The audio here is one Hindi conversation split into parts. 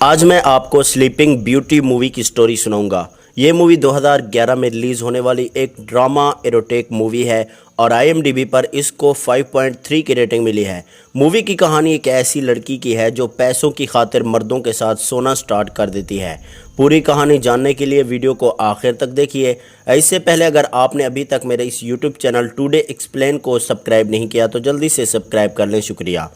आज मैं आपको स्लीपिंग ब्यूटी मूवी की स्टोरी सुनाऊंगा। ये मूवी 2011 में रिलीज़ होने वाली एक ड्रामा एरोटिक मूवी है और IMDb पर इसको 5.3 की रेटिंग मिली है। मूवी की कहानी एक ऐसी लड़की की है जो पैसों की खातिर मर्दों के साथ सोना स्टार्ट कर देती है। पूरी कहानी जानने के लिए वीडियो को आखिर तक देखिए। इससे पहले अगर आपने अभी तक मेरे इस YouTube चैनल टुडे एक्सप्लेन को सब्सक्राइब नहीं किया तो जल्दी से सब्सक्राइब कर लें, शुक्रिया।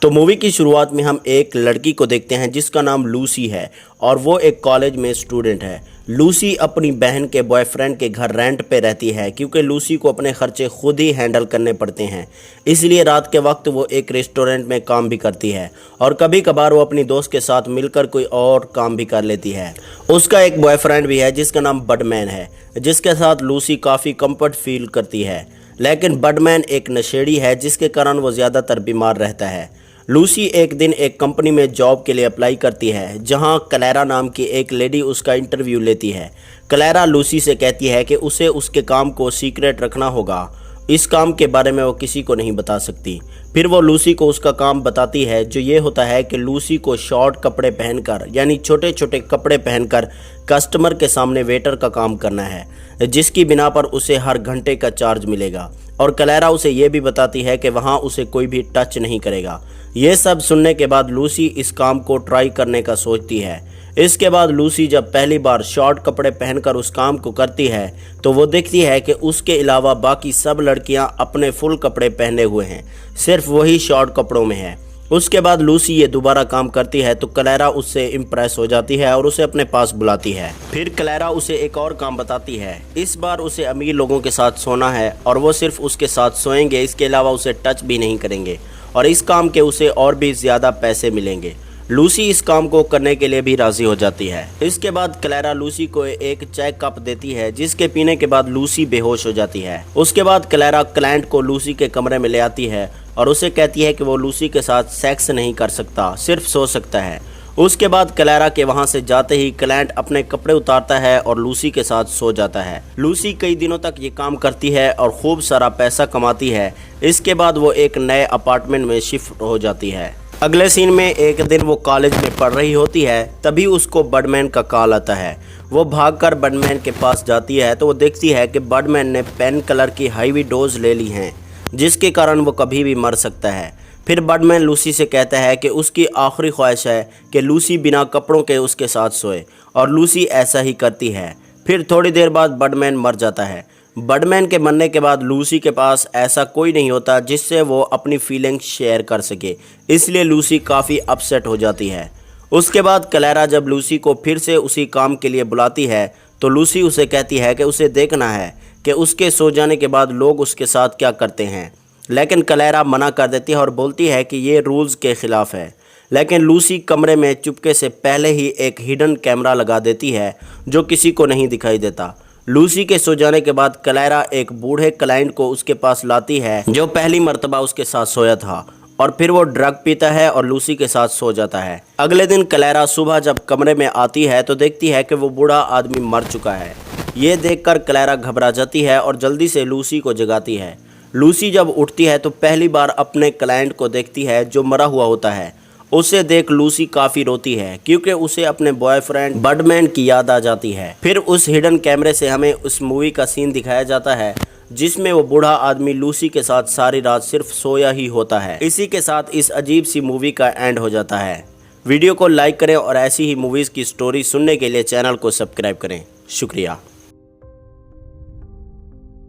तो मूवी की शुरुआत में हम एक लड़की को देखते हैं जिसका नाम लूसी है और वो एक कॉलेज में स्टूडेंट है। लूसी अपनी बहन के बॉयफ्रेंड के घर रेंट पे रहती है क्योंकि लूसी को अपने खर्चे खुद ही हैंडल करने पड़ते हैं। इसलिए रात के वक्त वो एक रेस्टोरेंट में काम भी करती है और कभी कभार वो अपनी दोस्त के साथ मिलकर कोई और काम भी कर लेती है। उसका एक बॉयफ्रेंड भी है जिसका नाम बडमैन है, जिसके साथ लूसी काफ़ी कंफर्ट फील करती है। लेकिन बडमैन एक नशेड़ी है जिसके कारण वो ज़्यादातर बीमार रहता है। लूसी एक दिन एक कंपनी में जॉब के लिए अप्लाई करती है जहां क्लैरा नाम की एक लेडी उसका इंटरव्यू लेती है। क्लैरा लूसी से कहती है कि उसे उसके काम को सीक्रेट रखना होगा, इस काम के बारे में वो किसी को नहीं बता सकती। फिर वो लूसी को उसका काम बताती है जो ये होता है कि लूसी को शॉर्ट कपड़े पहनकर यानी छोटे छोटे कपड़े पहनकर कस्टमर के सामने वेटर का काम करना है, जिसकी बिना पर उसे हर घंटे का चार्ज मिलेगा। और क्लैरा उसे ये भी बताती है कि वहाँ उसे कोई भी टच नहीं करेगा। ये सब सुनने के बाद लूसी इस काम को ट्राई करने का सोचती है। इसके बाद लूसी जब पहली बार शॉर्ट कपड़े पहनकर उस काम को करती है तो वो देखती है कि उसके अलावा बाकी सब लड़कियां अपने फुल कपड़े पहने हुए हैं, सिर्फ वही शॉर्ट कपड़ों में है। उसके बाद लूसी ये दोबारा काम करती है तो क्लैरा उससे इम्प्रेस हो जाती है और उसे अपने पास बुलाती है। फिर क्लैरा उसे एक और काम बताती है। इस बार उसे अमीर लोगों के साथ सोना है और वो सिर्फ उसके साथ सोएंगे, इसके अलावा उसे टच भी नहीं करेंगे और इस काम के उसे और भी ज़्यादा पैसे मिलेंगे। लूसी इस काम को करने के लिए भी राज़ी हो जाती है। इसके बाद क्लैरा लूसी को एक चाय कप देती है जिसके पीने के बाद लूसी बेहोश हो जाती है। उसके बाद क्लैरा क्लाइंट को लूसी के कमरे में ले आती है और उसे कहती है कि वो लूसी के साथ सेक्स नहीं कर सकता, सिर्फ सो सकता है। उसके बाद क्लैरा के वहां से जाते ही क्लाइंट अपने कपड़े उतारता है और लूसी के साथ सो जाता है। लूसी कई दिनों तक ये काम करती है और खूब सारा पैसा कमाती है। इसके बाद वो एक नए अपार्टमेंट में शिफ्ट हो जाती है। अगले सीन में एक दिन वो कॉलेज में पढ़ रही होती है, तभी उसको बडमैन का कॉल आता है। वो भागकर बडमैन के पास जाती है तो वो देखती है कि बडमैन ने पेन किलर की हैवी डोज ले ली हैं, जिसके कारण वो कभी भी मर सकता है। फिर बडमैन लूसी से कहता है कि उसकी आखिरी ख्वाहिश है कि लूसी बिना कपड़ों के उसके साथ सोए और लूसी ऐसा ही करती है। फिर थोड़ी देर बाद बडमैन मर जाता है। बडमैन के मरने के बाद लूसी के पास ऐसा कोई नहीं होता जिससे वो अपनी फीलिंग्स शेयर कर सके, इसलिए लूसी काफ़ी अपसेट हो जाती है। उसके बाद क्लैरा जब लूसी को फिर से उसी काम के लिए बुलाती है तो लूसी उसे कहती है कि उसे देखना है कि उसके सो जाने के बाद लोग उसके साथ क्या करते हैं। लेकिन क्लैरा मना कर देती है और बोलती है कि ये रूल्स के ख़िलाफ़ है। लेकिन लूसी कमरे में चुपके से पहले ही एक हिडन कैमरा लगा देती है जो किसी को नहीं दिखाई देता। लूसी के सो जाने के बाद क्लैरा एक बूढ़े क्लाइंट को उसके पास लाती है जो पहली मर्तबा उसके साथ सोया था और फिर वो ड्रग पीता है और लूसी के साथ सो जाता है। अगले दिन क्लैरा सुबह जब कमरे में आती है तो देखती है कि वो बूढ़ा आदमी मर चुका है। ये देखकर क्लैरा घबरा जाती है और जल्दी से लूसी को जगाती है। लूसी जब उठती है तो पहली बार अपने क्लाइंट को देखती है जो मरा हुआ होता है। उसे देख लूसी काफ़ी रोती है क्योंकि उसे अपने बॉयफ्रेंड बडमैन की याद आ जाती है। फिर उस हिडन कैमरे से हमें उस मूवी का सीन दिखाया जाता है जिसमें वो बूढ़ा आदमी लूसी के साथ सारी रात सिर्फ सोया ही होता है। इसी के साथ इस अजीब सी मूवी का एंड हो जाता है। वीडियो को लाइक करें और ऐसी ही मूवीज़ की स्टोरी सुनने के लिए चैनल को सब्सक्राइब करें, शुक्रिया।